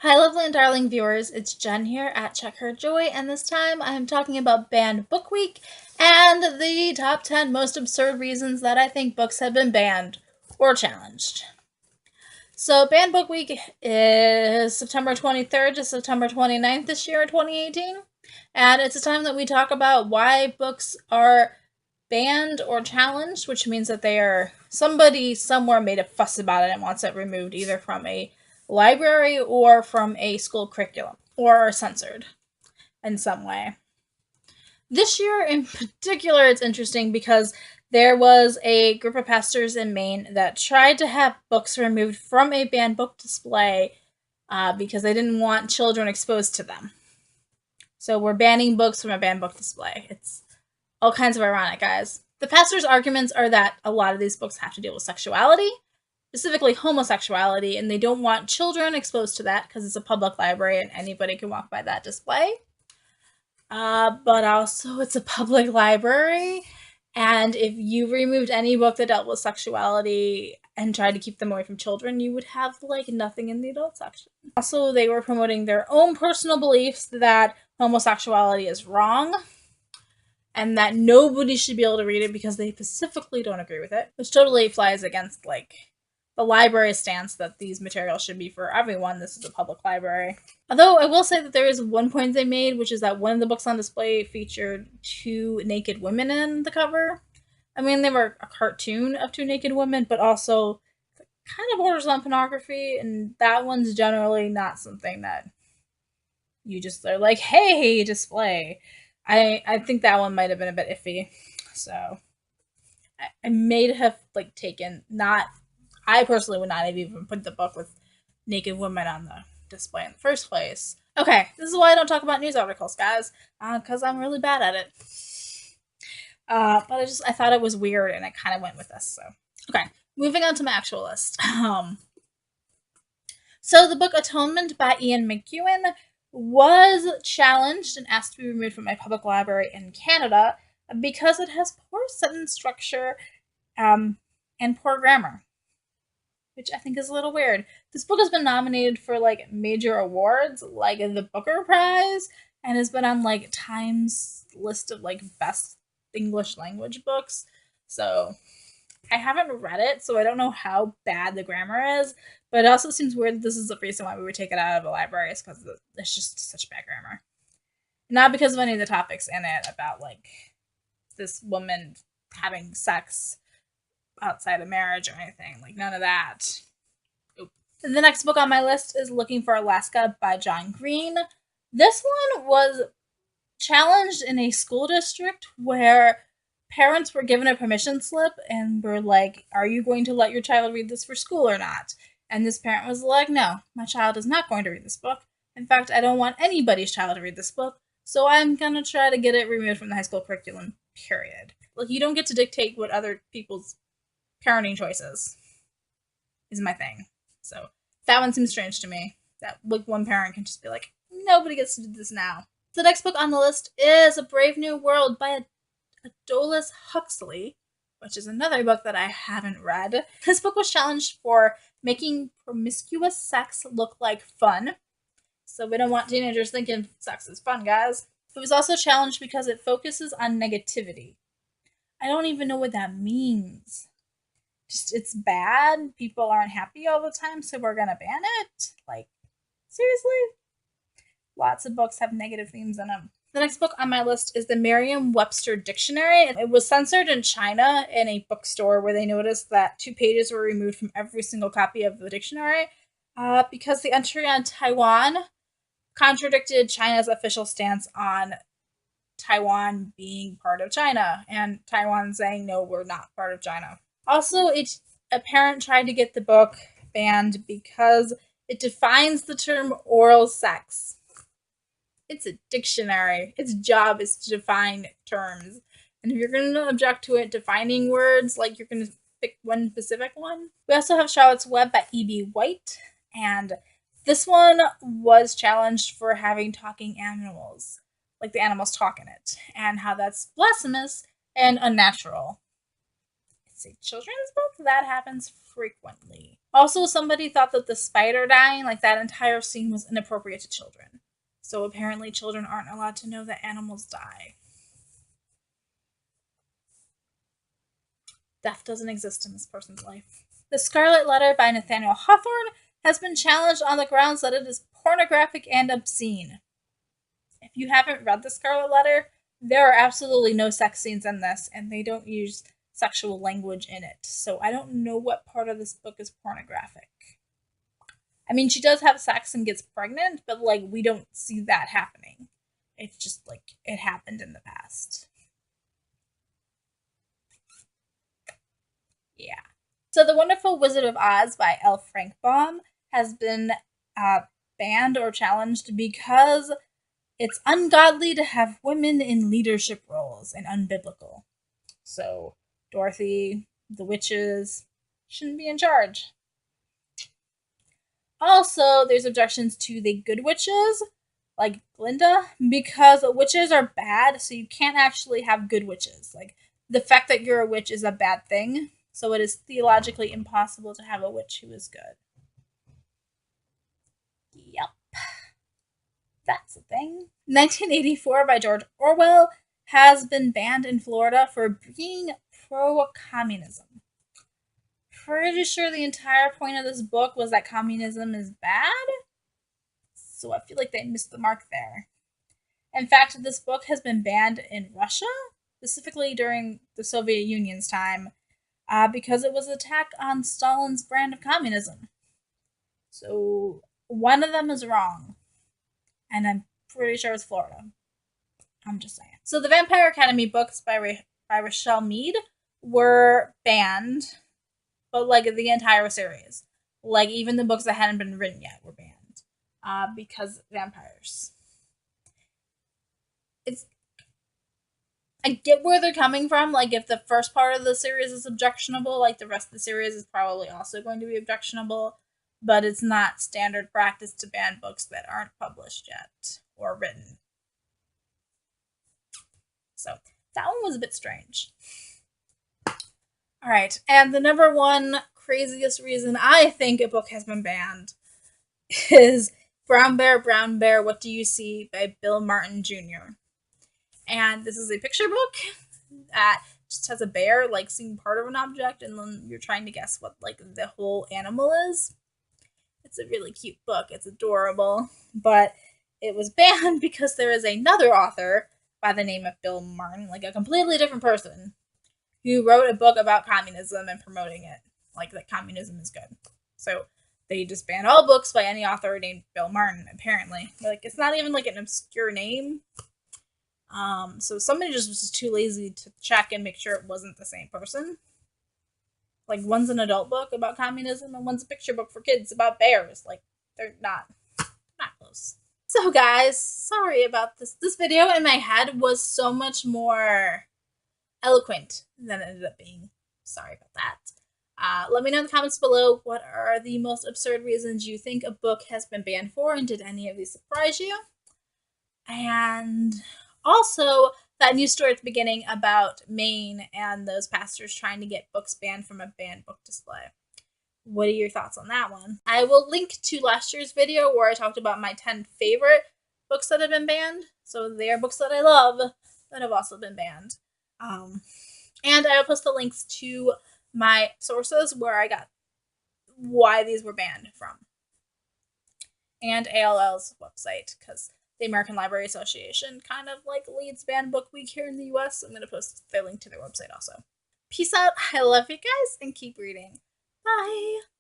Hi, lovely and darling viewers. It's Jen here at Check Her Joy, and this time I'm talking about Banned Book Week and the top 10 most absurd reasons that I think books have been banned or challenged. So, Banned Book Week is September 23rd to September 29th this year in 2018, and it's a time that we talk about why books are banned or challenged, which means that they are somebody somewhere made a fuss about it and wants it removed either from a library or from a school curriculum or are censored in some way. This year in particular, it's interesting because there was a group of pastors in Maine that tried to have books removed from a banned book display because they didn't want children exposed to them. So we're banning books from a banned book display. It's all kinds of ironic, guys. The pastor's arguments are that a lot of these books have to deal with sexuality, specifically homosexuality, and they don't want children exposed to that because it's a public library and anybody can walk by that display. But also, it's a public library, and if you removed any book that dealt with sexuality and tried to keep them away from children, you would have, nothing in the adult section. Also, they were promoting their own personal beliefs that homosexuality is wrong, and that nobody should be able to read it because they specifically don't agree with it, which totally flies against, the library's stance that these materials should be for everyone. This is a public library. Although I will say that there is one point they made, which is that one of the books on display featured two naked women in the cover. I mean, they were a cartoon of two naked women, but also kind of borders on pornography, and that one's generally not something that you just are like, hey, display. I think that one might have been a bit iffy. So I may have taken not. I personally would not have even put the book with naked women on the display in the first place. Okay, this is why I don't talk about news articles, guys, because I'm really bad at it. But I thought it was weird, and I kind of went with this. So okay, moving on to my actual list. So the book Atonement by Ian McEwan was challenged and asked to be removed from my public library in Canada because it has poor sentence structure and poor grammar, which I think is a little weird. This book has been nominated for major awards, like the Booker Prize, and has been on Time's list of best English language books. So I haven't read it, so I don't know how bad the grammar is, but it also seems weird that this is the reason why we would take it out of the libraries, because it's just such bad grammar. Not because of any of the topics in it about this woman having sex outside of marriage or anything. None of that. Oop. The next book on my list is Looking for Alaska by John Green. This one was challenged in a school district where parents were given a permission slip and were like, are you going to let your child read this for school or not? And this parent was like, no, my child is not going to read this book. In fact, I don't want anybody's child to read this book, so I'm going to try to get it removed from the high school curriculum, period. You don't get to dictate what other people's parenting choices is my thing. So that one seems strange to me, that one parent can just be like, nobody gets to do this now. The next book on the list is A Brave New World by Aldous Huxley, which is another book that I haven't read. This book was challenged for making promiscuous sex look like fun. So we don't want teenagers thinking sex is fun, guys. It was also challenged because it focuses on negativity. I don't even know what that means. Just, it's bad. People aren't happy all the time, so we're gonna ban it? Seriously? Lots of books have negative themes in them. The next book on my list is the Merriam Webster Dictionary. It was censored in China in a bookstore where they noticed that 2 pages were removed from every single copy of the dictionary because the entry on Taiwan contradicted China's official stance on Taiwan being part of China, and Taiwan saying, no, we're not part of China. Also, a parent tried to get the book banned because it defines the term oral sex. It's a dictionary. Its job is to define terms. And if you're going to object to it defining words, you're going to pick one specific one. We also have Charlotte's Web by E.B. White. And this one was challenged for having talking animals. The animals talk in it. And how that's blasphemous and unnatural. It's a children's book that happens frequently. Also, somebody thought that the spider dying, like that entire scene, was inappropriate to children. So apparently children aren't allowed to know that animals die. Death doesn't exist in this person's life. The Scarlet Letter by Nathaniel Hawthrone has been challenged on the grounds that it is pornographic and obscene. If you haven't read The Scarlet Letter, there are absolutely no sex scenes in this, and they don't use sexual language in it. So I don't know what part of this book is pornographic. I mean, she does have sex and gets pregnant, but, like, we don't see that happening. It's just, like, it happened in the past. Yeah. So The Wonderful Wizard of Oz by L. Frank Baum has been banned or challenged because it's ungodly to have women in leadership roles and unbiblical. So Dorothy, the witches, shouldn't be in charge. Also, there's objections to the good witches, like Glinda, because witches are bad, so you can't actually have good witches. Like, the fact that you're a witch is a bad thing, so it is theologically impossible to have a witch who is good. Yep. That's a thing. 1984 by George Orwell has been banned in Florida for being pro-communism. Pretty sure the entire point of this book was that communism is bad, so I feel like they missed the mark there. In fact, this book has been banned in Russia, specifically during the Soviet Union's time, because it was an attack on Stalin's brand of communism. So one of them is wrong, and I'm pretty sure it's Florida. I'm just saying. So the Vampire Academy books by Richelle Mead were banned, but like the entire series. Like even the books that hadn't been written yet were banned because vampires. I get where they're coming from. Like if the first part of the series is objectionable, like the rest of the series is probably also going to be objectionable. But it's not standard practice to ban books that aren't published yet or written. So that one was a bit strange. All right, and the number one craziest reason I think a book has been banned is Brown Bear, What Do You See by Bill Martin Jr. And this is a picture book that just has a bear like seeing part of an object, and then you're trying to guess what like the whole animal is. It's a really cute book. It's adorable, but it was banned because there is another author by the name of Bill Martin, like a completely different person, who wrote a book about communism and promoting it, like that communism is good. So they just banned all books by any author named Bill Martin, apparently. Like, it's not even like an obscure name. So somebody just was too lazy to check and make sure it wasn't the same person. Like, one's an adult book about communism and one's a picture book for kids about bears. Like, they're not close. So guys, sorry about this. This video in my head was so much more eloquent than it ended up being. Sorry about that. Let me know in the comments below what are the most absurd reasons you think a book has been banned for, and did any of these surprise you? And also, that news story at the beginning about Maine and those pastors trying to get books banned from a banned book display. What are your thoughts on that one? I will link to last year's video where I talked about my 10 favorite books that have been banned. So they are books that I love that have also been banned. And I will post the links to my sources where I got why these were banned from. And ALL's website, because the American Library Association kind of like leads banned book week here in the US. So I'm going to post their link to their website also. Peace out. I love you guys and keep reading. Bye.